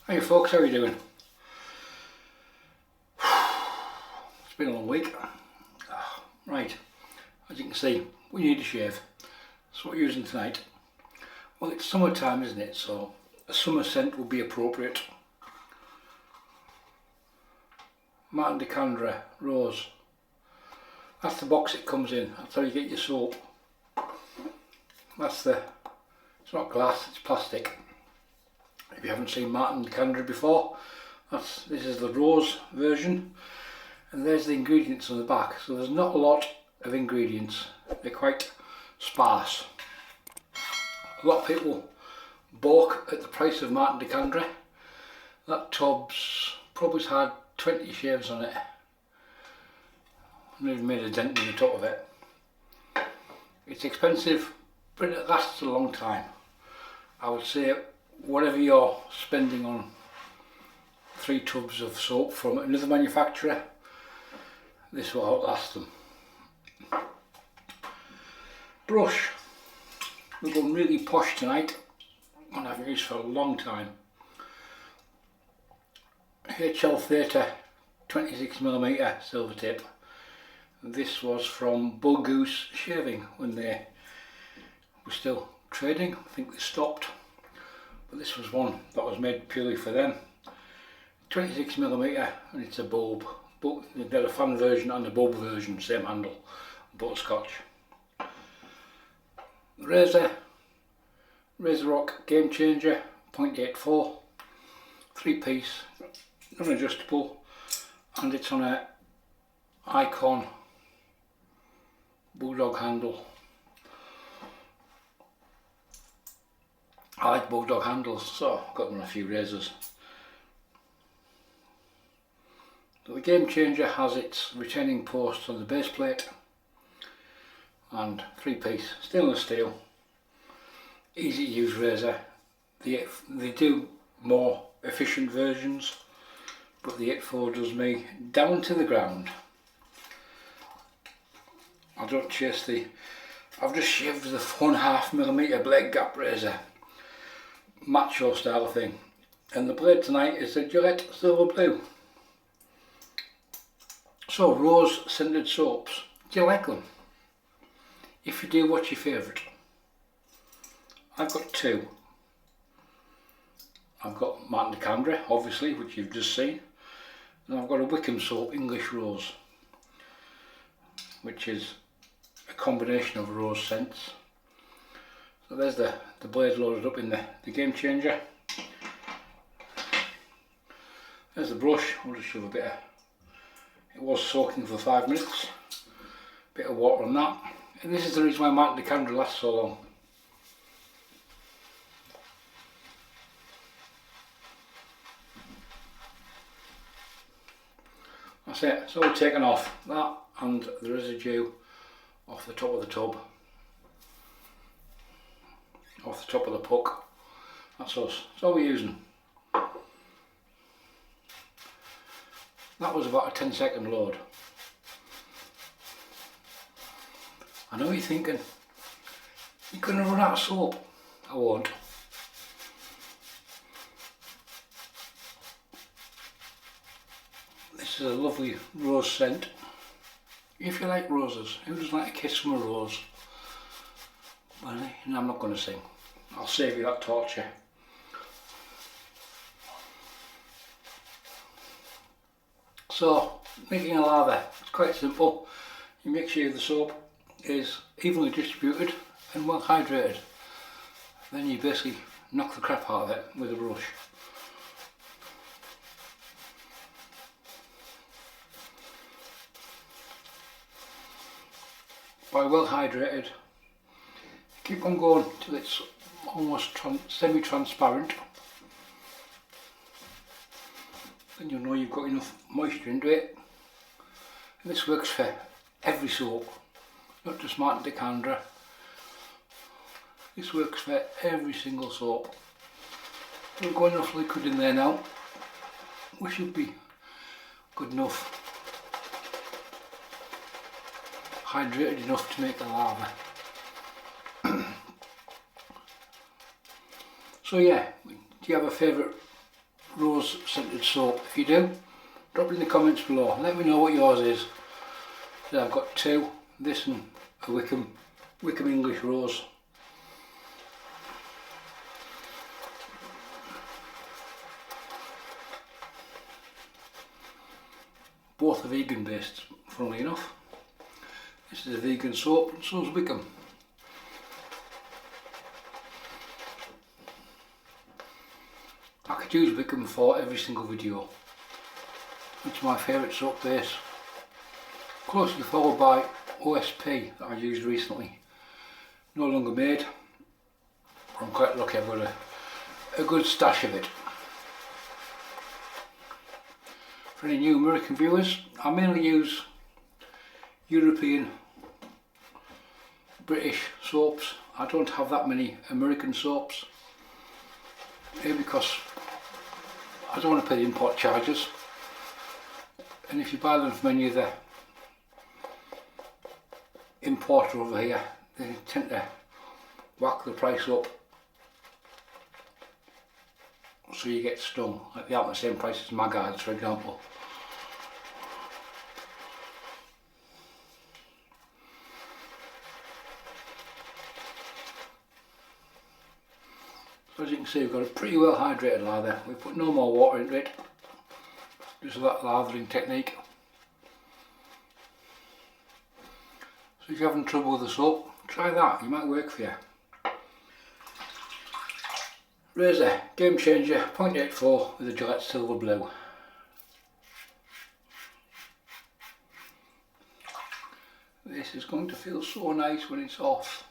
Hey folks, how are you doing? It's been a long week. Right, as you can see, we need a shave. That's what we're using tonight. Well, it's summertime, isn't it? So a summer scent would be appropriate. Martin De Candre Rose. That's the box it comes in. That's how you get your soap. It's not glass, it's plastic. If you haven't seen Martin De Candre before, this is the rose version, and there's the ingredients on the back. So there's not a lot of ingredients, they're quite sparse. A lot of people balk at the price of Martin De Candre. That tub's probably had 20 shaves on it. I've even made a dent in the top of it. It's expensive, but it lasts a long time. I would say whatever you're spending on 3 tubs of soap from another manufacturer, this will outlast them. Brush. We're going really posh tonight, and I've used for a long time. HL Theta 26mm silver tip. This was from Bull Goose Shaving when they were still trading. I think they stopped. But this was one that was made purely for them. 26mm, and it's a bulb. But they've got a fan version and a bulb version, same handle, butterscotch. Razor, RazoRock Game Changer, 0.84, 3-piece, non-adjustable, and it's on a Ikon Bulldog handle. I like Bulldog handles, so I've got them on a few razors. So the Game Changer has its retaining posts on the base plate and 3-piece stainless steel, easy to use razor. They do more efficient versions, but the 8.4 does me down to the ground. I don't chase I've just shaved the 1.5mm blade gap razor, macho style thing, and the blade tonight is the Gillette Silver Blue. So rose scented soaps, do you like them? If you do, what's your favourite? I've got 2. I've got Martin De Candre, obviously, which you've just seen, and I've got a Wickham soap, English Rose, which is a combination of rose scents. So there's the blade loaded up in the Game Changer. There's the brush. We'll just shove a bit of, it was soaking for 5 minutes, bit of water on that, and this is the reason why Martin De Candre lasts so long. That's it. So we're taking off that and the residue off the top of the tub, off the top of the puck. That's us. That's all we're using. That was about a 10-second load. I know you're thinking, you're going to run out of soap. I won't. This is a lovely rose scent. If you like roses, who doesn't like a kiss from a rose? Well, no, I'm not going to sing. I'll save you that torture. So, making a lather, it's quite simple. You make sure the soap is evenly distributed and well hydrated. Then you basically knock the crap out of it with a brush. By well hydrated, keep on going till it's almost semi-transparent. Then you'll know you've got enough moisture into it. And this works for every soap, not just Martin De Candre. This works for every single soap. We've got enough liquid in there now. We should be good enough, hydrated enough to make a lather. So yeah, do you have a favourite rose scented soap? If you do, drop it in the comments below. Let me know what yours is. So I've got two, this and a Wickham English rose. Both are vegan based, funnily enough. This is a vegan soap and so is Wickham. I could use Wickham for every single video. It's my favourite soap base. Closely followed by OSP that I used recently. No longer made. I'm quite lucky I've got a good stash of it. For any new American viewers, I mainly use European, British soaps. I don't have that many American soaps. Maybe because I don't want to pay the import charges. And if you buy them from any of the importer over here, they tend to whack the price up so you get stung. Like they aren't the same price as Maggards, for example. So as you can see, we've got a pretty well hydrated lather. We put no more water into it, just that lathering technique. So if you're having trouble with the soap, try that, it might work for you. Razor Game Changer 0.84 with a Gillette Silver Blue. This is going to feel so nice when it's off.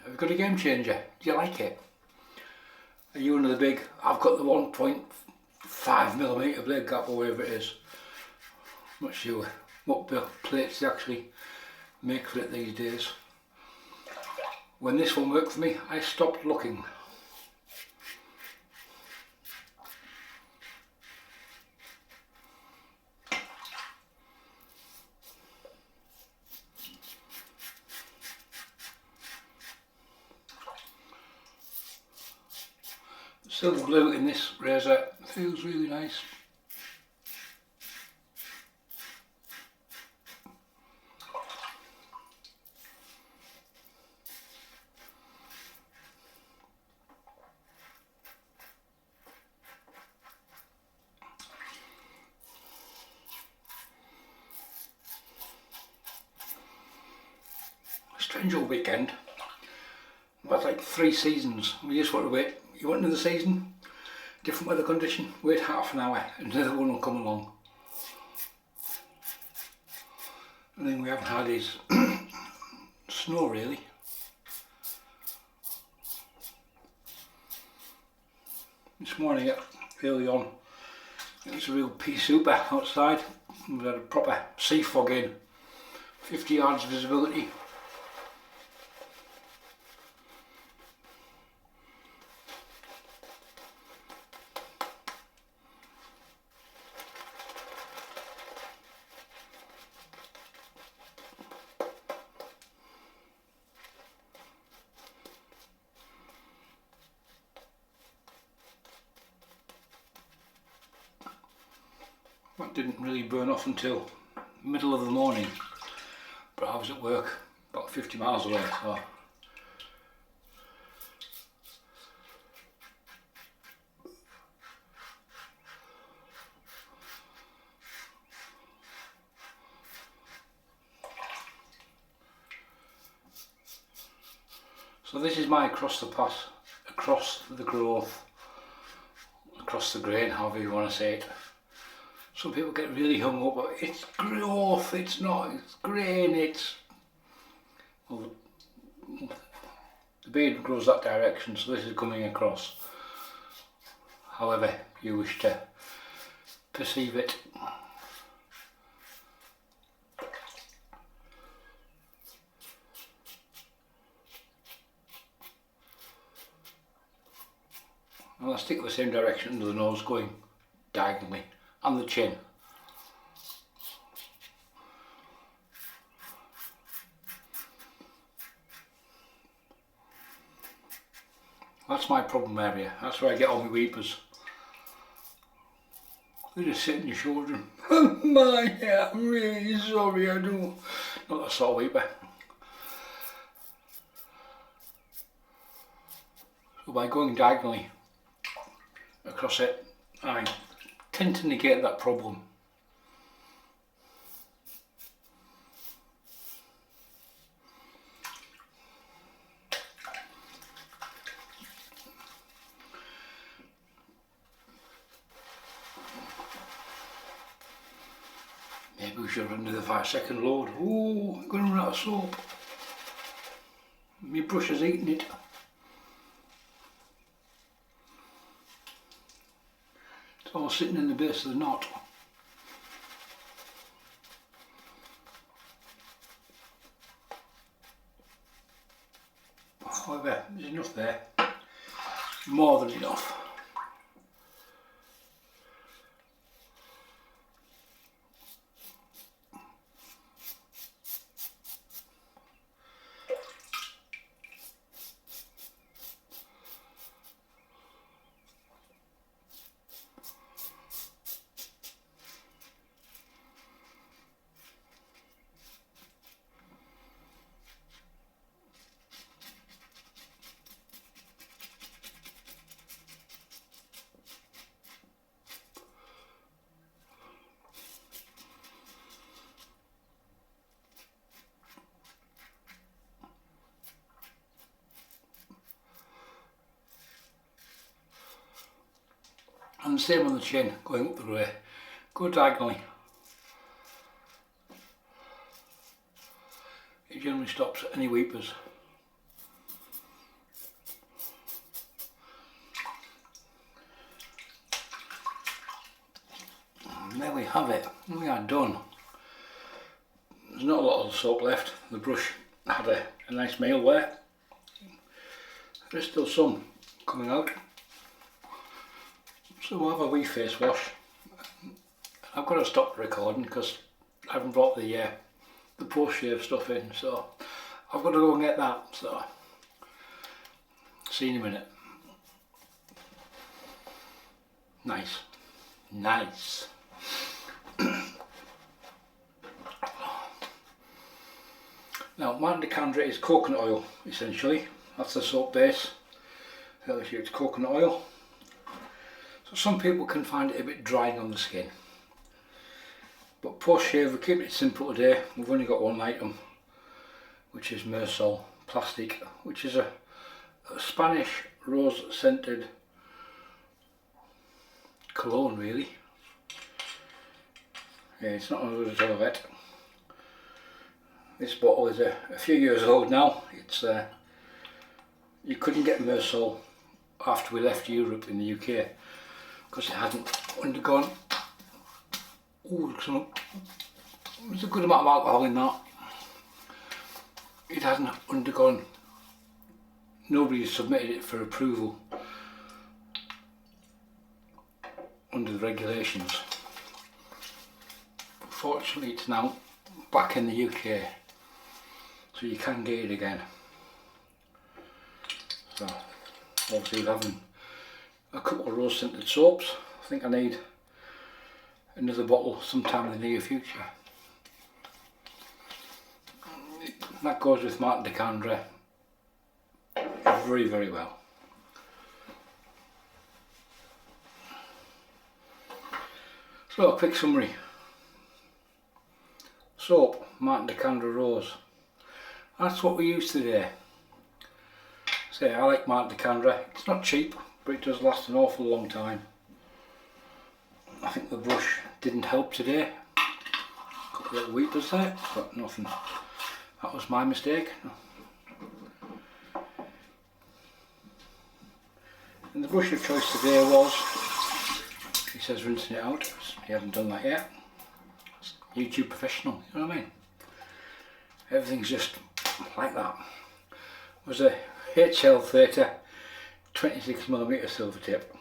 We've got a Game Changer. Do you like it? Are you one of the big, I've got the 1.5mm blade gap or whatever it is. I'm not sure what plates they actually make for it these days. When this one worked for me, I stopped looking. Silver blue in this razor feels really nice. A strange old weekend. About like 3 seasons. We just want to wait. You want another season, different weather condition, wait half an hour and another one will come along. And then we haven't had is snow really. This morning early on, it was a real pea super outside. We had a proper sea fog in, 50 yards visibility. That didn't really burn off until middle of the morning, but I was at work about 50 miles away, so this is my across the pass, across the growth, across the grain, however you want to say it. Some people get really hung up, but it's growth, it's not, it's grain, it's... Well, the beard grows that direction, so this is coming across. However you wish to perceive it. and I stick the same direction under the nose, going diagonally, and the chin. That's my problem area, that's where I get all my weepers. They just sit on your shoulder and, my, yeah, I'm really sorry, I do. Not that sort of weeper. So by going diagonally across it, I tend to negate that problem. Maybe we should run to the 5-second load. Oh, I'm going to run out of soap. My brush has eaten it. It's all sitting in the base of the knot. However, there's enough there. More than enough. And the same on the chin, going up the way. Go diagonally. It generally stops any weepers. And there we have it. We are done. There's not a lot of soap left. The brush had a nice meal there. There's still some coming out. So we'll have a wee face wash. I've got to stop the recording because I haven't brought the post shave stuff in, so I've got to go and get that. So see you in a minute. Nice, nice. Now, Martin De Candre is coconut oil essentially. That's the soap base. So here it's coconut oil. So some people can find it a bit drying on the skin. But post shave, we keep it simple today. We've only got one item, which is Myrsol Plastic, which is a Spanish rose scented cologne really. Yeah, it's not a RazoRock. This bottle is a few years old now. It's you couldn't get Myrsol after we left Europe in the UK because it hadn't undergone. Oh, there's a good amount of alcohol in that. It hasn't undergone. Nobody submitted it for approval under the regulations. Fortunately, it's now back in the UK, so you can get it again. So obviously we're having a couple of rose scented soaps. I think I need another bottle sometime in the near future. That goes with Martin De Candre very, very well. So a quick summary. Soap, Martin De Candre Rose. That's what we use today. So I like Martin De Candre. It's not cheap, but it does last an awful long time. I think the brush didn't help today. A couple of little weepers there, but nothing. That was my mistake. And the brush of choice today was, he says rinsing it out. He hasn't done that yet. It's YouTube professional, you know what I mean? Everything's just like that. It was a HL30 26mm silver tip.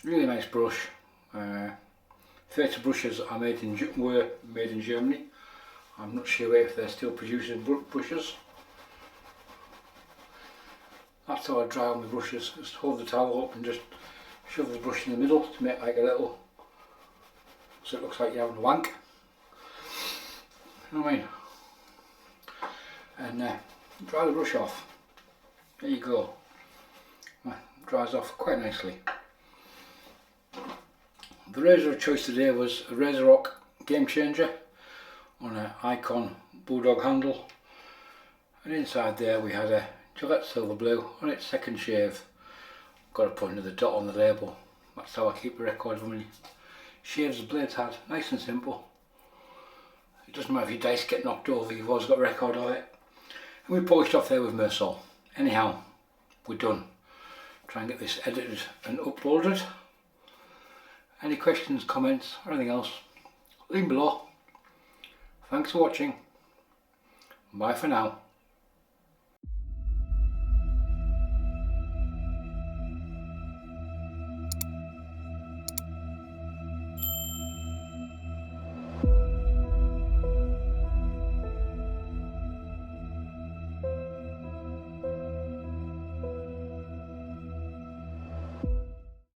Really nice brush. 30 brushes are were made in Germany. I'm not sure if they're still producing brushes. That's how I dry all my brushes. Just hold the towel up and just shove the brush in the middle to make like a little, so it looks like you're having a wank. You know what I mean? And dry the brush off. There you go. Dries off quite nicely. The razor of choice today was a RazoRock Game Changer on an Ikon Bulldog handle, and inside there we had a Gillette Silver Blue on its second shave. Got to put another dot on the label. That's how I keep a record of how many shaves the blades had. Nice and simple. It doesn't matter if your dice get knocked over, you've always got a record of it. And we polished off there with Myrsol. Anyhow, we're done. Try and get this edited and uploaded. Any questions, comments or anything else, leave them below. Thanks for watching. Bye for now.